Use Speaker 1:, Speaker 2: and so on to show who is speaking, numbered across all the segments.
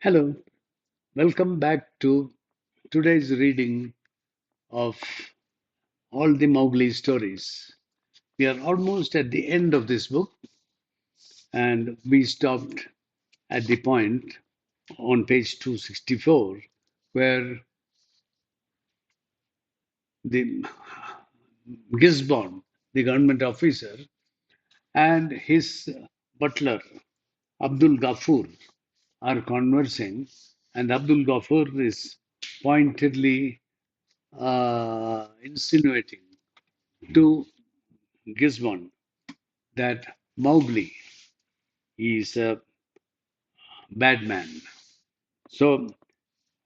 Speaker 1: Hello, welcome back to today's reading of all the Mowgli stories. We are almost at the end of this book, and we stopped at the point on page 264 where the Gisborne, the government officer, and his butler, Abdul Ghaffur, are conversing, and Abdul Ghaffur is pointedly insinuating to Gisborne that Mowgli is a bad man. So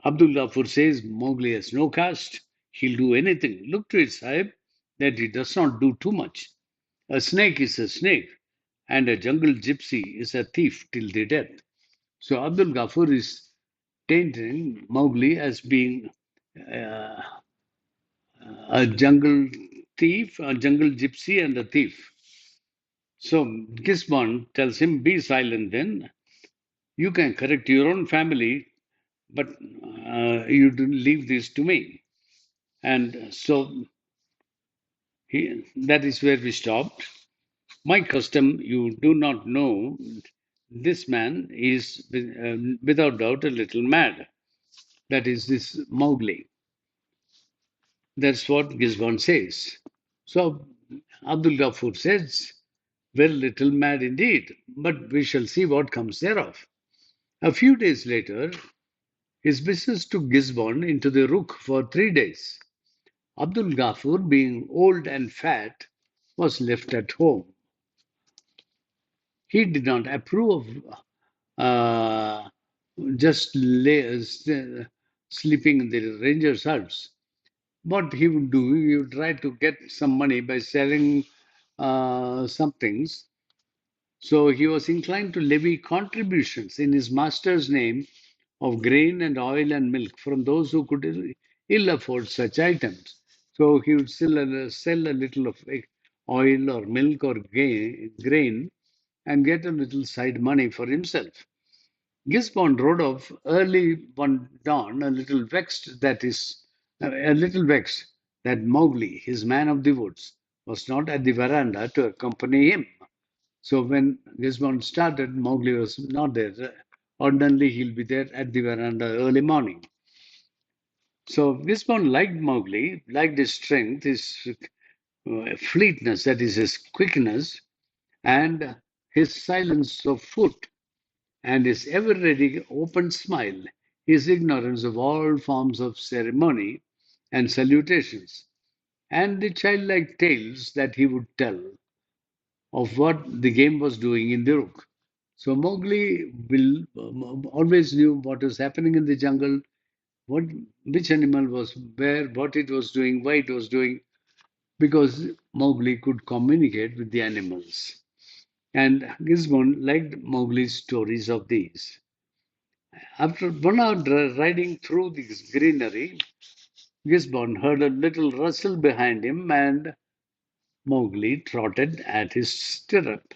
Speaker 1: Abdul Ghaffur says Mowgli has no caste. He'll do anything. Look to it, Sahib, that he does not do too much. A snake is a snake, and a jungle gypsy is a thief till the death. So Abdul Ghaffur is tainting Mowgli as being uh, a jungle thief, a jungle gypsy, and a thief. So Gisborne tells him, be silent then. You can correct your own family, but you do leave this to me. And so that is where we stopped. My custom, you do not know. This man is without doubt a little mad. That is this Mowgli. That's what Gisborne says. So Abdul Ghaffur says, very little mad indeed, but we shall see what comes thereof. A few days later, his business took Gisborne into the Rook for 3 days. Abdul Ghaffur, being old and fat, was left at home. He did not approve of just sleeping in the rangers' huts. What he would do, he would try to get some money by selling some things. So he was inclined to levy contributions in his master's name of grain and oil and milk from those who could ill afford such items. So he would sell a little of oil or milk or grain and get a little side money for himself. Gisborne rode off early one dawn, a little vexed that Mowgli, his man of the woods, was not at the veranda to accompany him. So when Gisborne started, Mowgli was not there. Ordinarily, he'll be there at the veranda early morning. So Gisborne liked Mowgli, liked his strength, his fleetness, that is, his quickness, and his silence of foot, and his ever ready open smile, his ignorance of all forms of ceremony and salutations, and the childlike tales that he would tell of what the game was doing in the rook. So Mowgli will always knew what was happening in the jungle, what which animal was where, what it was doing, why it was doing, because Mowgli could communicate with the animals. And Gisborne liked Mowgli's stories of these. After 1 hour riding through this greenery, Gisborne heard a little rustle behind him, and Mowgli trotted at his stirrup.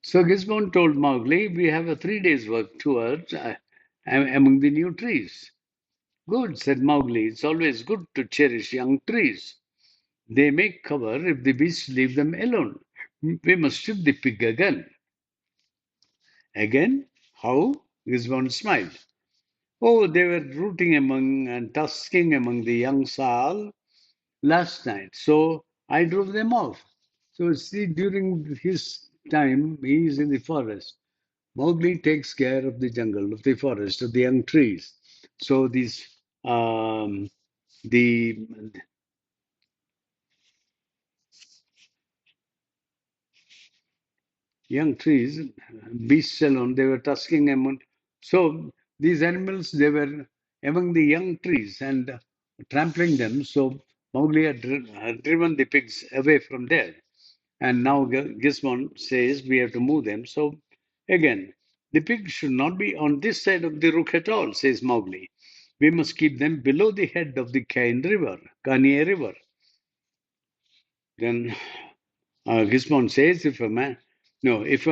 Speaker 1: So Gisborne told Mowgli, we have a 3 days' work tour among the new trees. Good, said Mowgli. It's always good to cherish young trees. They make cover if the beasts leave them alone. We must shoot the pig again. Again? How? Gisborne smiled. Oh, they were rooting among and tusking among the young Saal last night, so I drove them off. So, see, during his time, he is in the forest. Mowgli takes care of the jungle, of the forest, of the young trees. So, um, the young trees, beasts alone, they were tusking among. So, these animals, they were among the young trees and trampling them. So, Mowgli had driven the pigs away from there. And now Gizmon says we have to move them. So again, the pigs should not be on this side of the rook at all, says Mowgli. We must keep them below the head of the Kanye River. Then Gizmon says, if a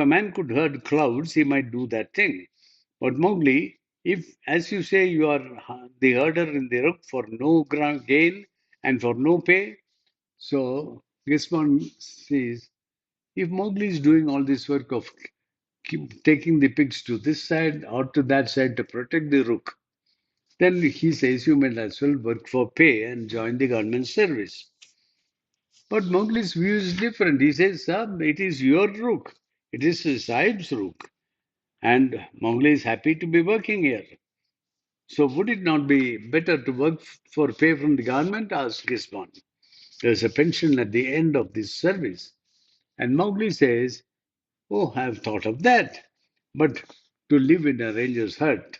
Speaker 1: man could herd clouds, he might do that thing. But Mowgli, if, as you say, you are the herder in the rook for no gain and for no pay, so Gisborne says, if Mowgli is doing all this work of taking the pigs to this side or to that side to protect the rook, then he says you may as well work for pay and join the government service. But Mowgli's view is different. He says, sir, it is your rook. It is Sahib's rook. And Mowgli is happy to be working here. So would it not be better to work for pay from the government? Asked Gisborne. There's a pension at the end of this service. And Mowgli says, oh, I've thought of that. But to live in a ranger's hut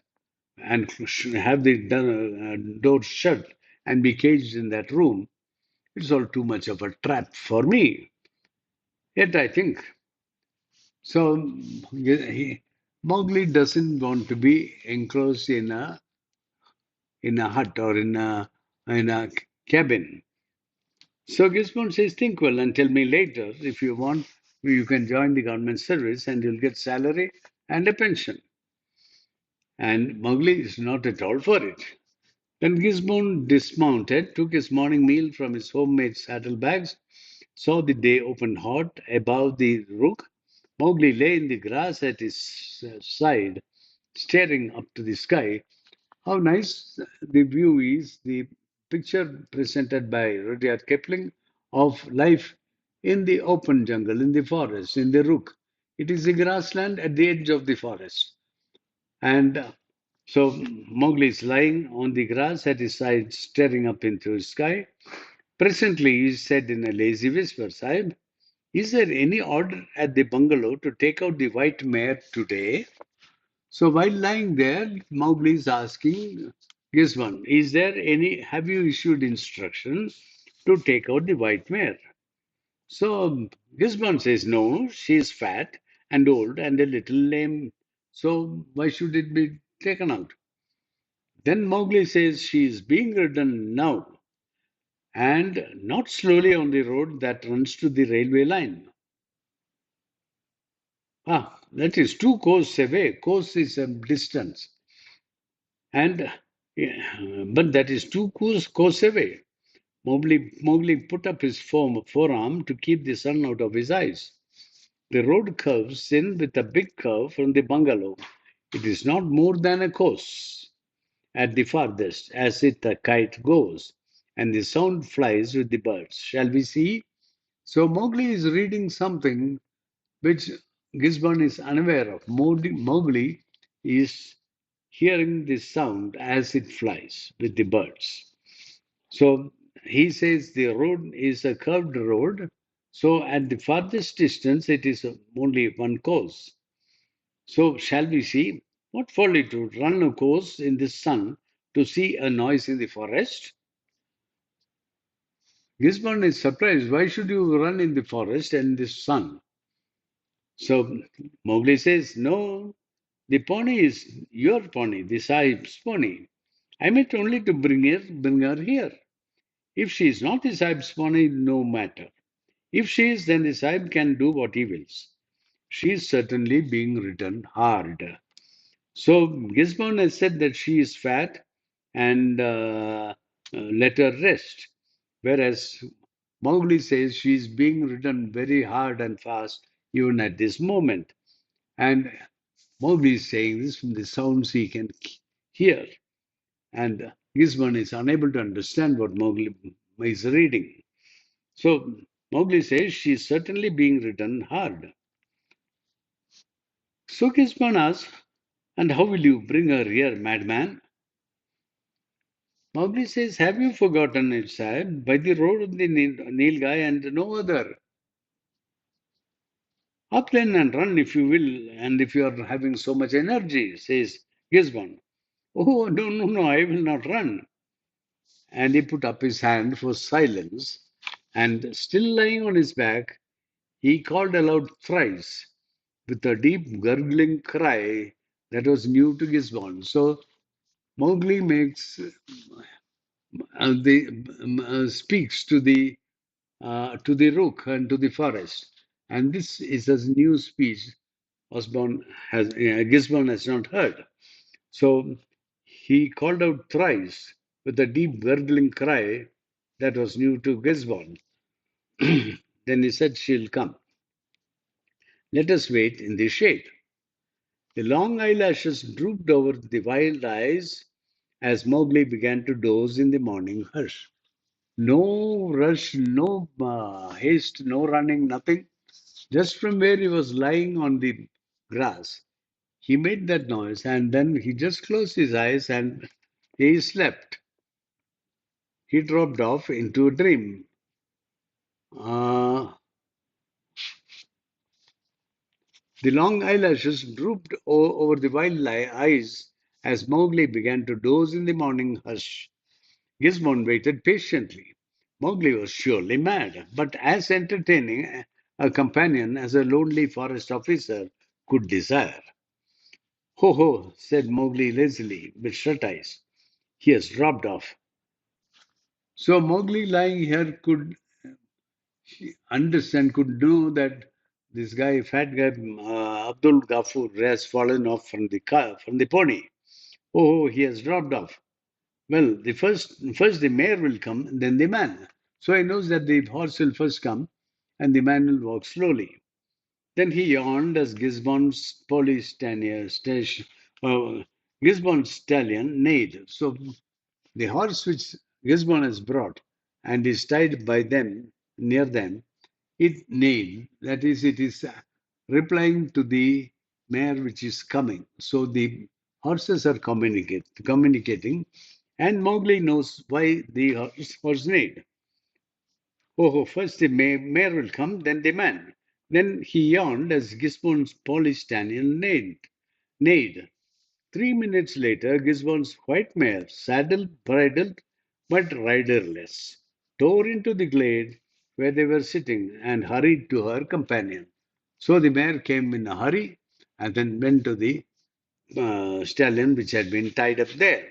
Speaker 1: and have the door shut and be caged in that room, it's all too much of a trap for me. Yet I think so. Mowgli doesn't want to be enclosed in a hut or in a cabin. So Gisborne says, think well and tell me later. If you want, you can join the government service and you'll get salary and a pension. And Mowgli is not at all for it. Then Gisborne dismounted, took his morning meal from his homemade saddlebags, saw the day open hot above the rook. Mowgli lay in the grass at his side, staring up to the sky. How nice the view is, the picture presented by Rudyard Kipling of life in the open jungle, in the forest, in the rook. It is the grassland at the edge of the forest. And so Mowgli is lying on the grass at his side, staring up into the sky. Presently, he said in a lazy whisper, Sahib, is there any order at the bungalow to take out the white mare today? So while lying there, Mowgli is asking Gisborne, is there any, have you issued instructions to take out the white mare? So Gisborne says, no, she is fat and old and a little lame. So why should it be taken out? Then Mowgli says she is being ridden now and not slowly on the road that runs to the railway line. Ah, that is 2 courses away. Course is a distance. And but that is 2 courses away. Mowgli put up his forearm to keep the sun out of his eyes. The road curves in with a big curve from the bungalow. It is not more than a course at the farthest, as it a kite goes, and the sound flies with the birds. Shall we see? So Mowgli is reading something which Gisborne is unaware of. Mowgli is hearing the sound as it flies with the birds. So he says the road is a curved road. So at the farthest distance, it is only one course. So shall we see? What folly to run a course in the sun to see a noise in the forest? Gisborne is surprised. Why should you run in the forest and the sun? So Mowgli says, no, the pony is your pony, the Sahib's pony. I meant only to bring her here. If she is not the Sahib's pony, no matter. If she is, then the Sahib can do what he wills. She is certainly being ridden hard. So Gisborne has said that she is fat and let her rest. Whereas Mowgli says she is being ridden very hard and fast even at this moment. And Mowgli is saying this from the sounds he can hear. And Gisborne is unable to understand what Mowgli is reading. So Mowgli says she is certainly being ridden hard. So Gisborne asks, and how will you bring her here, madman? Mowgli says, have you forgotten it, Sahib? By the road of the Nilgai and no other. Up then and run if you will, and if you are having so much energy, says Gisborne. Oh, no, no, no, I will not run. And he put up his hand for silence, and still lying on his back, he called aloud thrice with a deep gurgling cry that was new to Gisborne. So Mowgli speaks to the rook and to the forest, and this is a new speech Gisborne has not heard. So he called out thrice with a deep gurgling cry that was new to Gisborne. Then he said, "She'll come. Let us wait in the shade." The long eyelashes drooped over the wild eyes as Mowgli began to doze in the morning hush. No rush, no haste, no running, nothing. Just from where he was lying on the grass, he made that noise and then he just closed his eyes and he slept. He dropped off into a dream. Uh, the long eyelashes drooped over the wild eyes as Mowgli began to doze in the morning hush. Gizmon waited patiently. Mowgli was surely mad, but as entertaining a companion as a lonely forest officer could desire. "Ho ho," said Mowgli lazily, with shut eyes. "He has dropped off." So Mowgli, lying here, could understand, could know that this guy, fat guy, Abdul Ghaffur, has fallen off from the car, from the pony. Oh, he has dropped off. Well, the first the mare will come, and then the man. So he knows that the horse will first come, and the man will walk slowly. Then he yawned as uh, Gisborne's stallion neighed. So the horse which Gisborne has brought and is tied by them near them, it neighed. That is, it is replying to the mare which is coming. So the horses are communicating, and Mowgli knows why the horse neighed. Oh, first the mare will come, then the man. Then he yawned as Gisborne's Polystanian neighed. 3 minutes later, Gisborne's white mare, saddled, bridled, but riderless, tore into the glade where they were sitting and hurried to her companion. So the mare came in a hurry and then went to the stallion which had been tied up there.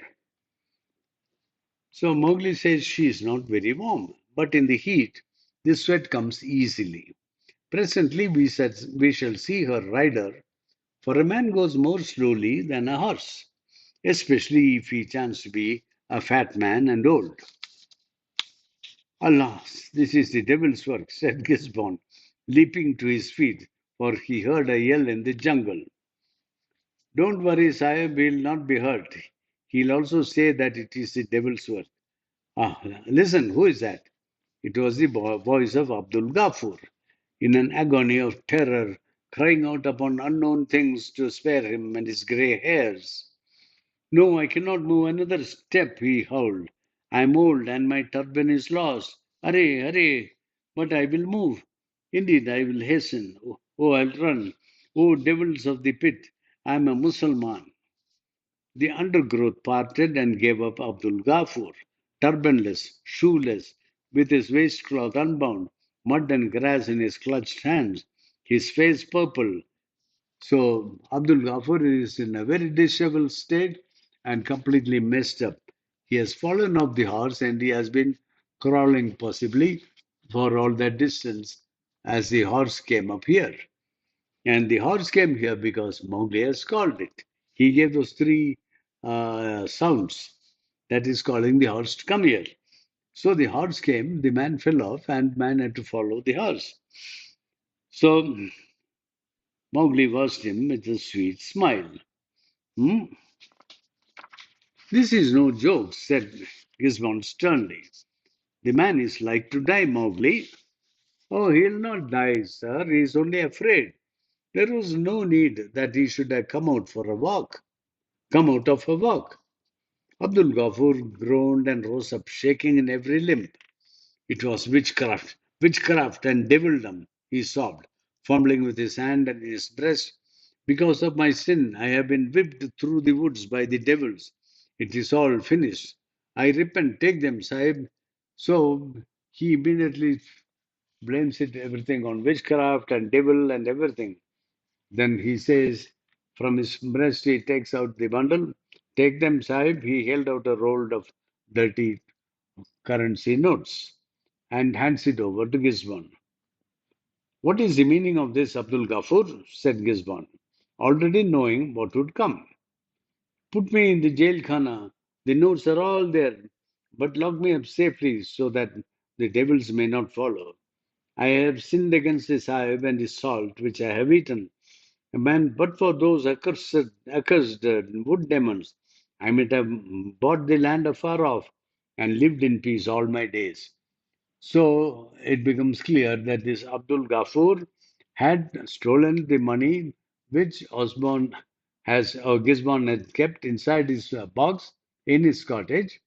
Speaker 1: So Mowgli says she is not very warm, but in the heat, the sweat comes easily. Presently, we shall see her rider, for a man goes more slowly than a horse, especially if he chance to be a fat man and old. Alas, this is the devil's work, said Gisborne, leaping to his feet, for he heard a yell in the jungle. Don't worry, Sahib will not be hurt. He'll also say that it is the devil's work. Ah, listen, who is that? It was the voice of Abdul Ghaffur, in an agony of terror, crying out upon unknown things to spare him and his grey hairs. No, I cannot move another step, he howled. I am old and my turban is lost. Hurry, hurry, but I will move. Indeed, I will hasten. I'll run. Oh, devils of the pit, I am a Mussulman. The undergrowth parted and gave up Abdul Ghaffur, turbanless, shoeless, with his waistcloth unbound, mud and grass in his clutched hands, his face purple. So Abdul Ghaffur is in a very disheveled state and completely messed up. He has fallen off the horse and he has been crawling possibly for all that distance as the horse came up here. And the horse came here because Mowgli has called it. He gave those three sounds that is calling the horse to come here. So the horse came, the man fell off, and man had to follow the horse. So Mowgli watched him with a sweet smile. "Hmm? This is no joke," said Gisborne sternly. "The man is like to die, Mowgli." "Oh, he'll not die, sir. He is only afraid. There was no need that he should have come out of a walk." Abdul Ghaffur groaned and rose up, shaking in every limb. "It was witchcraft and devildom," he sobbed, fumbling with his hand and his breast. "Because of my sin, I have been whipped through the woods by the devils. It is all finished. I repent. Take them, Sahib." So he immediately blames it everything on witchcraft and devil and everything. Then he says, from his breast, he takes out the bundle. "Take them, Sahib." He held out a roll of dirty currency notes and hands it over to Gisborne. "What is the meaning of this, Abdul Ghaffur?" said Gisborne. already knowing what would come. Put me in the jail khana. The notes are all there, but lock me up safely so that the devils may not follow. I have sinned against the Sahib and his salt, which I have eaten. Man, but for those accursed wood demons, I might have bought the land afar off and lived in peace all my days. So it becomes clear that this Abdul Ghaffur had stolen the money which Osborne or Gisborne had kept inside his box in his cottage,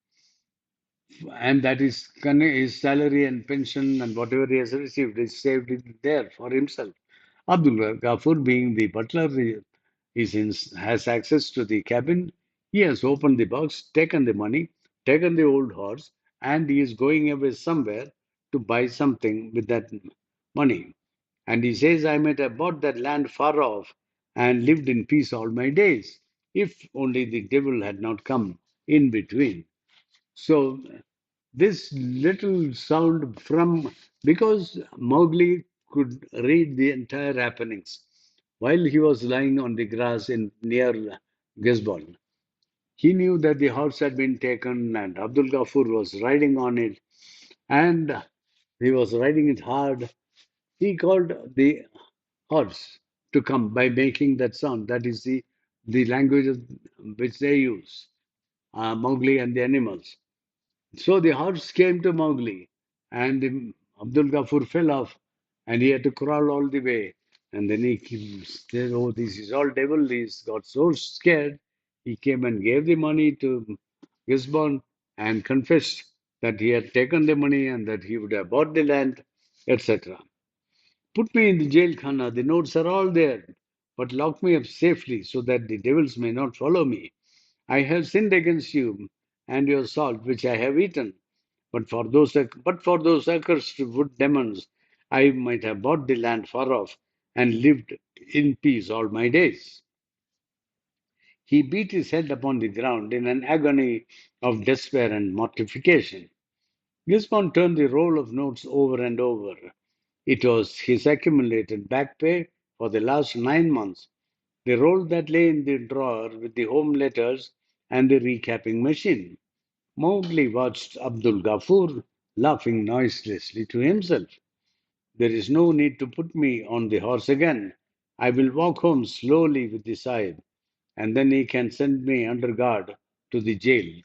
Speaker 1: and that his salary and pension and whatever he has received is saved it there for himself. Abdul Ghaffur, being the butler, has access to the cabin. He has opened the box, taken the money, taken the old horse, and he is going away somewhere to buy something with that money. And he says, I might have bought that land far off and lived in peace all my days, if only the devil had not come in between. So this little sound from because Mowgli could read the entire happenings while he was lying on the grass in near Gisborne. He knew that the horse had been taken and Abdul Ghaffur was riding on it, and he was riding it hard. He called the horse to come by making that sound. That is the language which they use, Mowgli and the animals. So the horse came to Mowgli, and Abdul Ghaffur fell off, and he had to crawl all the way. And then he said, "Oh, this is all devil." He got so scared, he came and gave the money to Gisborne and confessed that he had taken the money and that he would have bought the land, etc. Put me in the jail khana. The notes are all there, but lock me up safely so that the devils may not follow me. I have sinned against you and your salt, which I have eaten. But for those accursed wood demons, I might have bought the land far off and lived in peace all my days. He beat his head upon the ground in an agony of despair and mortification. Gisborne turned the roll of notes over and over. It was his accumulated back pay for the last 9 months, the roll that lay in the drawer with the home letters and the recapping machine. Mowgli watched Abdul Ghaffur laughing noiselessly to himself. There is no need to put me on the horse again. I will walk home slowly with the Sahib, and then he can send me under guard to the jail.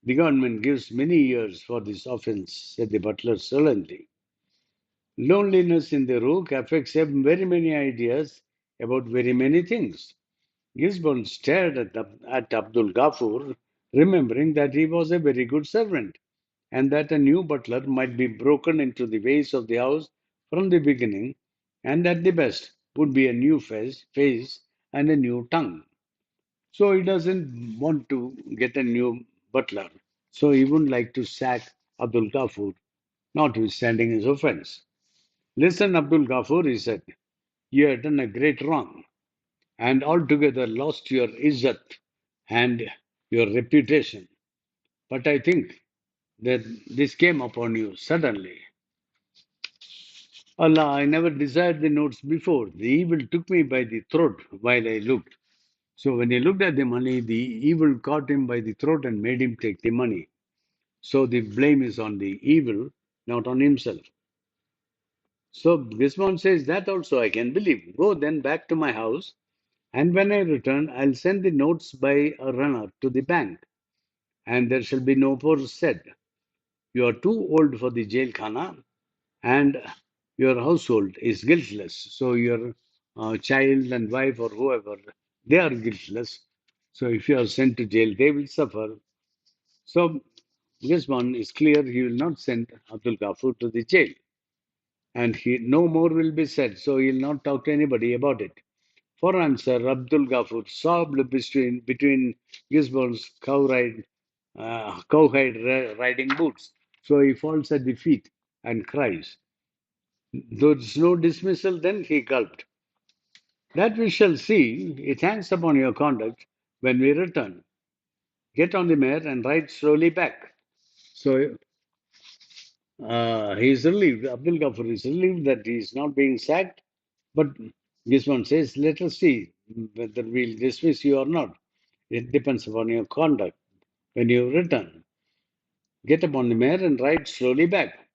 Speaker 1: The government gives many years for this offense, said the butler sullenly. Loneliness in the rook affects very many ideas about very many things. Gisborne stared at Abdul Ghaffur, remembering that he was a very good servant and that a new butler might be broken into the ways of the house from the beginning, and at the best would be a new face and a new tongue. So he doesn't want to get a new butler. So he wouldn't like to sack Abdul Ghaffur, notwithstanding his offense. Listen, Abdul Ghaffur, he said, you have done a great wrong and altogether lost your izzat and your reputation. But I think that this came upon you suddenly. Allah, I never desired the notes before. The evil took me by the throat while I looked. So when he looked at the money, the evil caught him by the throat and made him take the money. So the blame is on the evil, not on himself. So this one says that also I can believe. Go then back to my house, and when I return, I'll send the notes by a runner to the bank, and there shall be no more said. You are too old for the jail khana, and your household is guiltless. So your child and wife or whoever, they are guiltless. So if you are sent to jail, they will suffer. So this one is clear. He will not send Abdul Ghaffur to the jail, and no more will be said. So he will not talk to anybody about it. For answer, Abdul Ghaffur sobbed between Gisborne's cowhide riding boots. So he falls at the feet and cries. There's no dismissal, then he gulped. That we shall see. It hangs upon your conduct when we return. Get on the mare and ride slowly back. So he is relieved. Abdul Ghaffur is relieved that he is not being sacked, but Gisborne says, let us see whether we'll dismiss you or not. It depends upon your conduct. When you return, get upon the mare and ride slowly back.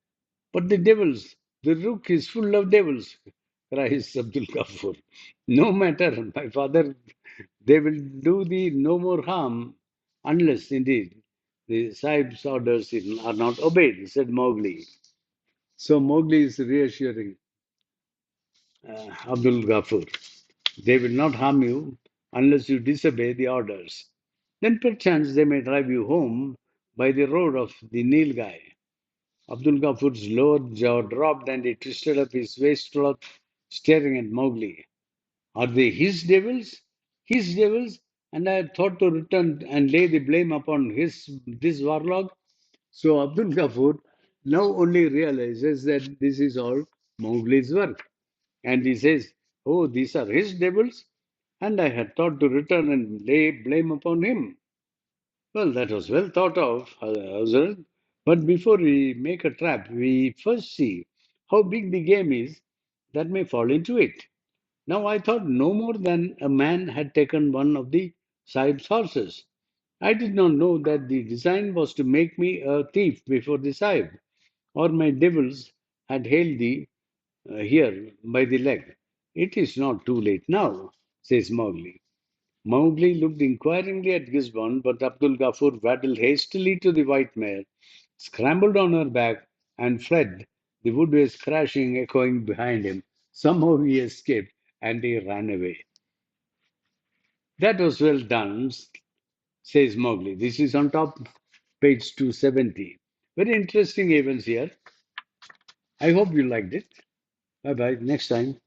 Speaker 1: But the devils, the rook is full of devils, cries Abdul Ghaffur. No matter, my father, they will do thee no more harm unless indeed the Sahib's orders are not obeyed, said Mowgli. So Mowgli is reassuring Abdul Ghaffur. They will not harm you unless you disobey the orders. Then perchance they may drive you home by the road of the Nilgai. Abdul Ghaffur's lower jaw dropped and he twisted up his waistcloth, staring at Mowgli. Are they his devils? His devils? And I had thought to return and lay the blame upon this warlock. So Abdul Ghaffur now only realizes that this is all Mowgli's work. And he says, oh, these are his devils? And I had thought to return and lay blame upon him. Well, that was well thought of, Hazrat. But before we make a trap, we first see how big the game is that may fall into it. Now, I thought no more than a man had taken one of the Sahib's horses. I did not know that the design was to make me a thief before the Sahib, or my devils had held thee here by the leg. It is not too late now, says Mowgli. Mowgli looked inquiringly at Gisborne, but Abdul Ghaffur waddled hastily to the white mare, scrambled on her back, and fled, the wood waves crashing, echoing behind him. Somehow he escaped, and he ran away. That was well done, says Mowgli. This is on top, page 270. Very interesting events here. I hope you liked it. Bye bye. Next time.